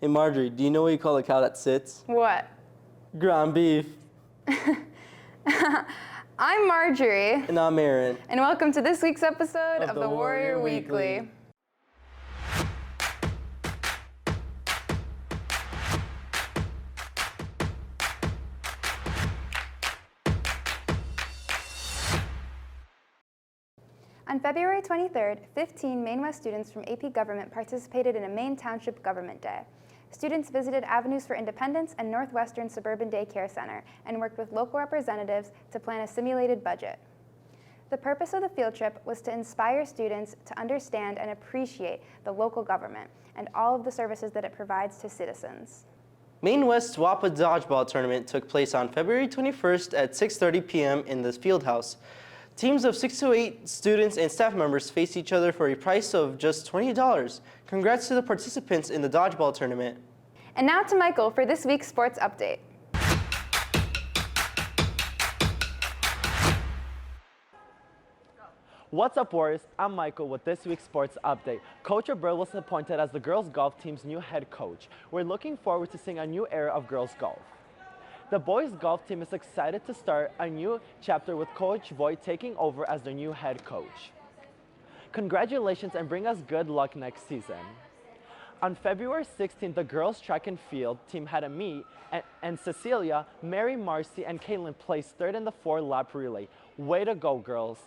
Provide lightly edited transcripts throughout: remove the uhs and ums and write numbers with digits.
Hey Marjorie, do you know what you call a cow that sits? What? Ground beef. I'm Marjorie. And I'm Aaron. And welcome to this week's episode Of of the Warrior Weekly. On February 23rd, 15 Maine West students from AP Government participated in a Maine Township Government Day. Students visited Avenues for Independence and Northwestern Suburban Daycare Center and worked with local representatives to plan a simulated budget. The purpose of the field trip was to inspire students to understand and appreciate the local government and all of the services that it provides to citizens. Maine West's WAPA Dodgeball Tournament took place on February 21st at 6:30 p.m. in the field house. Teams of 6 to 8 students and staff members faced each other for a price of just $20. Congrats to the participants in the dodgeball tournament. And now to Michael for this week's sports update. What's up, Warriors? I'm Michael with this week's sports update. Coach Abreu was appointed as the girls golf team's new head coach. We're looking forward to seeing a new era of girls golf. The boys golf team is excited to start a new chapter with Coach Voigt taking over as the new head coach. Congratulations and bring us good luck next season. On February 16th, the girls track and field team had a meet and Cecilia, Mary, Marcy, and Kaylin placed third in the 4-lap relay. Way to go, girls.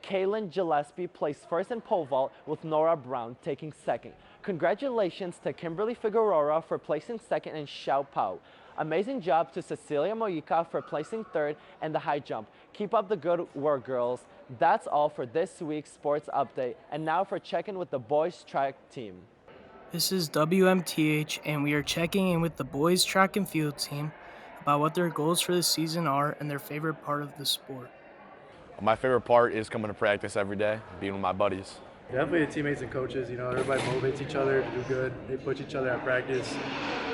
Kaylin Gillespie placed first in pole vault with Nora Brown taking second. Congratulations to Kimberly Figueroa for placing second and Xiao Pao. Amazing job to Cecilia Mojica for placing third in the high jump. Keep up the good work, girls. That's all for this week's sports update. And now for checking with the boys track team. This is WMTH, and we are checking in with the boys track and field team about what their goals for the season are and their favorite part of the sport. My favorite part is coming to practice every day, being with my buddies. Definitely the teammates and coaches, everybody motivates each other to do good. They push each other at practice.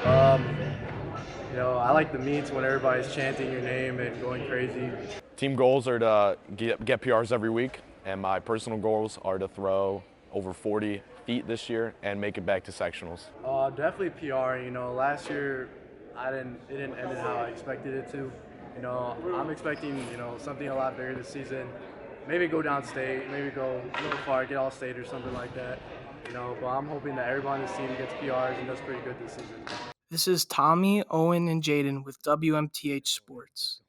I like the meets when everybody's chanting your name and going crazy. Team goals are to get PRs every week, and my personal goals are to throw over 40 feet this year and make it back to sectionals. Definitely PR. Last year it didn't end how I expected it to. I'm expecting something a lot bigger this season. Maybe go downstate, maybe go a little far, get all state or something like that. But I'm hoping that everyone on this team gets PRs and does pretty good this season. This is Tommy, Owen, and Jaden with WMTH Sports.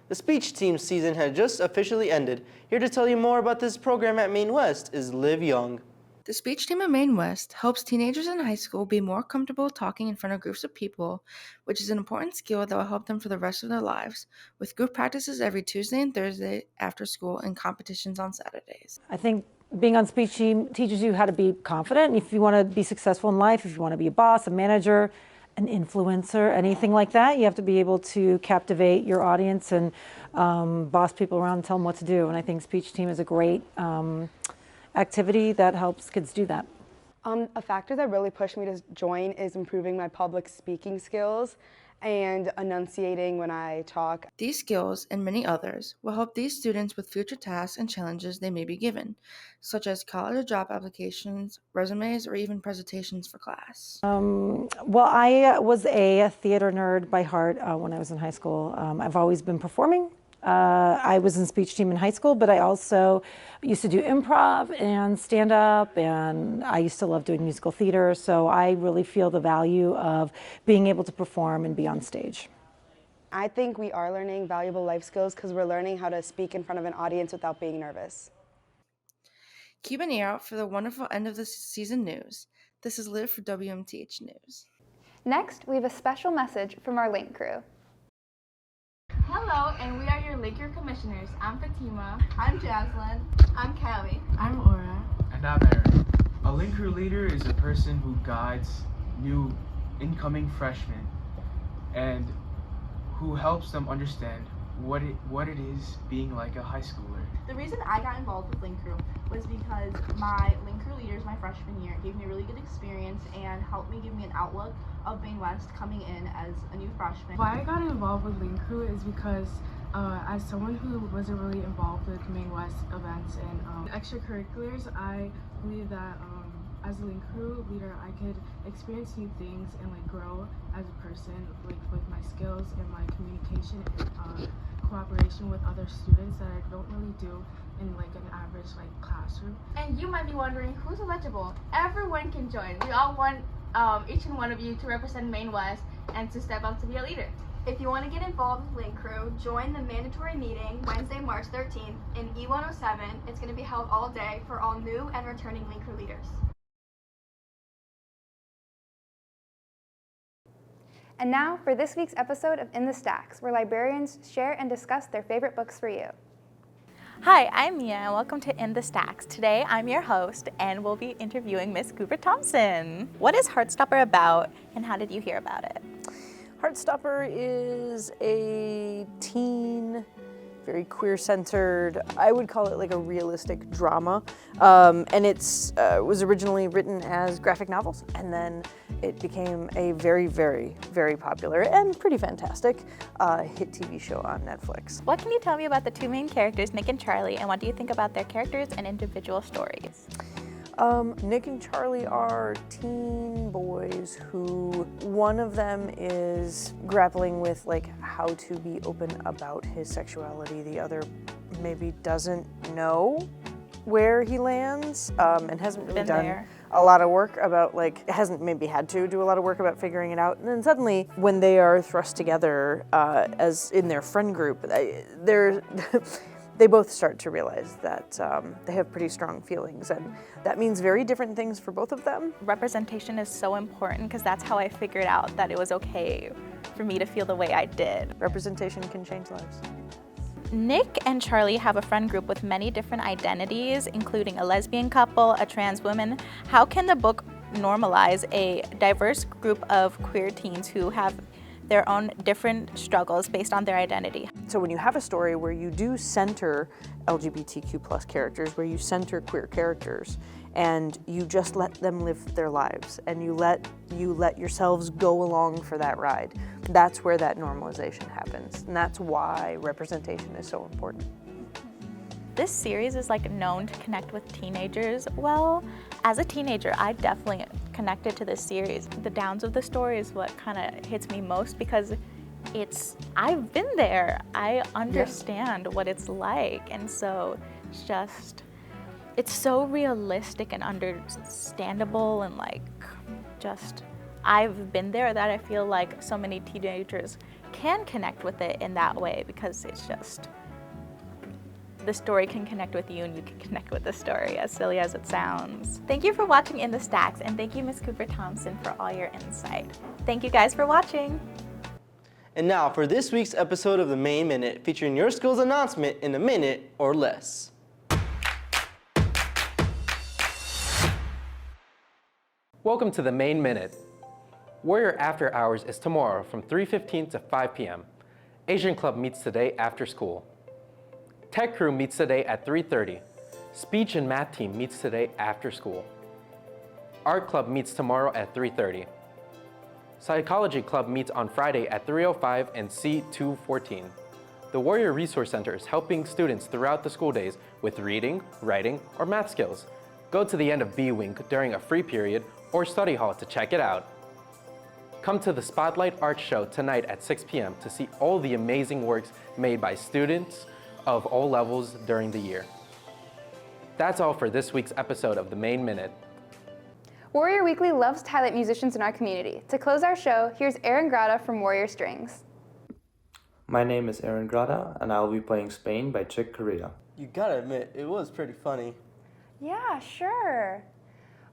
The speech team's season had just officially ended. Here to tell you more about this program at Maine West is Liv Young. The speech team at Maine West helps teenagers in high school be more comfortable talking in front of groups of people, which is an important skill that will help them for the rest of their lives, with group practices every Tuesday and Thursday after school and competitions on Saturdays. I think being on speech team teaches you how to be confident. If you want to be successful in life, if you want to be a boss, a manager, an influencer, anything like that, you have to be able to captivate your audience and boss people around and tell them what to do. And I think speech team is a great activity that helps kids do that. A factor that really pushed me to join is improving my public speaking skills and enunciating when I talk. These skills and many others will help these students with future tasks and challenges they may be given, such as college or job applications, resumes, or even presentations for class. Well, I was a theater nerd by heart when I was in high school. I've always been performing. I was in speech team in high school, but I also used to do improv and stand-up, and I used to love doing musical theater, so I really feel the value of being able to perform and be on stage. I think we are learning valuable life skills because we're learning how to speak in front of an audience without being nervous. Keep an ear out for the wonderful end of the season news. This is Liv for WMTH News. Next, we have a special message from our Link crew. Hello, and we are your Laker commissioners. I'm Fatima. I'm Jaslyn. I'm Callie. I'm Aura. And I'm Aaron. A Link crew leader is a person who guides new incoming freshmen and who helps them understand what it is being like a high schooler. The reason I got involved with Link Crew was because my Link Crew leaders my freshman year gave me a really good experience and helped me give me an outlook of Maine West coming in as a new freshman. Why I got involved with Link Crew is because as someone who wasn't really involved with Maine West events and extracurriculars, I believe that as a link crew leader, I could experience new things and like grow as a person, like with my skills and my communication and cooperation with other students that I don't really do in like an average like classroom. And you might be wondering who's eligible. Everyone can join. We all want each and one of you to represent Maine West and to step up to be a leader. If you want to get involved with Link Crew, join the mandatory meeting Wednesday, March 13th in E107. It's going to be held all day for all new and returning Link Crew leaders. And now for this week's episode of In the Stacks, where librarians share and discuss their favorite books for you. Hi, I'm Mia and welcome to In the Stacks. Today I'm your host and we'll be interviewing Miss Cooper Thompson. What is Heartstopper about and how did you hear about it? Heartstopper is a teen, very queer-centered, I would call it like a realistic drama. And it's was originally written as graphic novels, and then it became a very, very, very popular and pretty fantastic hit TV show on Netflix. What can you tell me about the two main characters, Nick and Charlie, and what do you think about their characters and individual stories? Nick and Charlie are teen boys who, one of them is grappling with like how to be open about his sexuality. The other maybe doesn't know where he lands and hasn't really done a lot of work about hasn't maybe had to do a lot of work about figuring it out. And then suddenly when they are thrust together as in their friend group, they both start to realize that they have pretty strong feelings, and that means very different things for both of them. Representation is so important because that's how I figured out that it was okay for me to feel the way I did. Representation can change lives. Nick and Charlie have a friend group with many different identities, including a lesbian couple, a trans woman. How can the book normalize a diverse group of queer teens who have their own different struggles based on their identity? So when you have a story where you do center LGBTQ+ characters, where you center queer characters, and you just let them live their lives, and you let yourselves go along for that ride, that's where that normalization happens. And that's why representation is so important. This series is known to connect with teenagers. Well, as a teenager, I definitely connected to this series. The downs of the story is what kind of hits me most because I've been there. I understand what it's like, and so it's so realistic and understandable, and I've been there that I feel like so many teenagers can connect with it in that way because the story can connect with you and you can connect with the story, as silly as it sounds. Thank you for watching In the Stacks, and thank you, Miss Cooper Thompson, for all your insight. Thank you guys for watching. And now for this week's episode of the Maine Minute, featuring your school's announcement in a minute or less. Welcome to the Maine Minute. Warrior After Hours is tomorrow from 3:15 to 5 p.m. Asian Club meets today after school. Tech Crew meets today at 3:30. Speech and Math Team meets today after school. Art Club meets tomorrow at 3:30. Psychology Club meets on Friday at 3:05 and C214. The Warrior Resource Center is helping students throughout the school days with reading, writing, or math skills. Go to the end of B-Wing during a free period or study hall to check it out. Come to the Spotlight Art Show tonight at 6 p.m. to see all the amazing works made by students of all levels during the year. That's all for this week's episode of the Maine Minute. Warrior Weekly loves to highlight musicians in our community. To close our show, here's Aaron Grata from Warrior Strings. My name is Aaron Grata, and I will be playing Spain by Chick Corea. You gotta admit, it was pretty funny. Yeah, sure.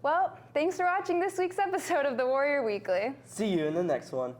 Well, thanks for watching this week's episode of the Warrior Weekly. See you in the next one.